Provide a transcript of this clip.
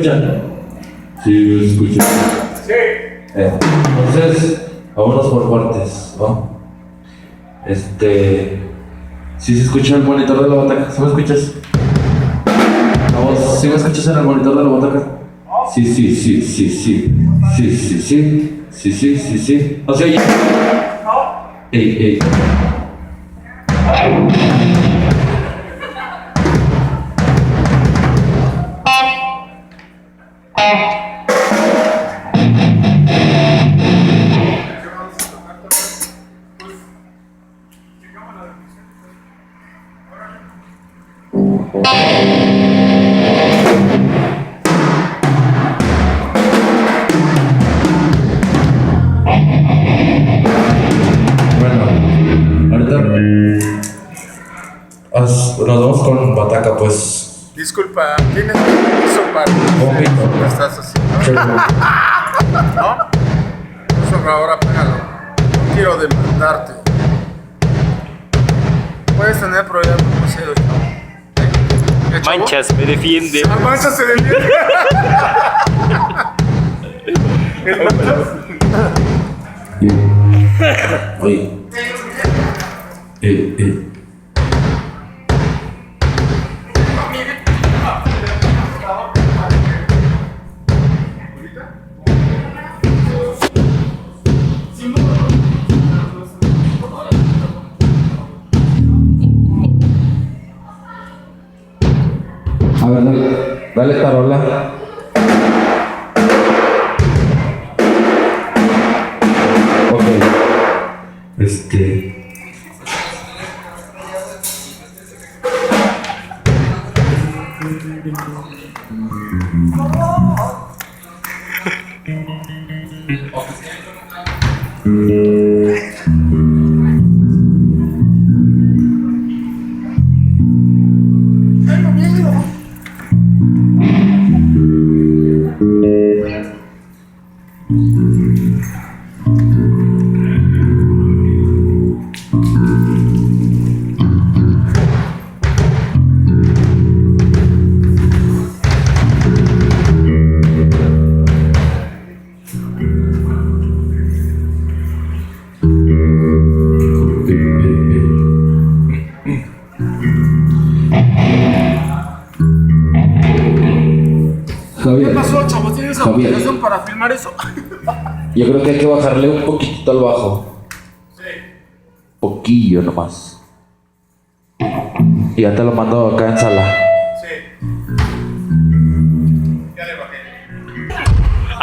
escuchan? Sí, me escuchan. Sí. Entonces, vámonos por partes, ¿no? ¿Sí se escucha el monitor de la butaca? ¿Sí me escuchas? Vamos, ¿sí me escuchas en el monitor de la butaca? Sí, sí, sí, sí, sí. Sí, sí, sí. Sí, sí, sí, sí. ¿No se oye? Ey, ey. Bueno, ahorita nos vamos con bataca, pues. Disculpa, ¿tienes permiso para Poquito. lo que estás haciendo? ¿No? Eso ahora pégalo. No quiero demandarte. Puedes tener problemas, no sé, chavo. ¿Qué, chavo? Manchas, me defiende. Ah, Manchas se defiende. Oye. A ver, dale tarola. Ok. Javier, ¿Qué pasó, chavo? ¿Tienes Javier. autorización para filmar eso? Yo creo que hay que bajarle un poquito al bajo. Sí. Poquillo nomás. Y ya te lo mando acá en sala.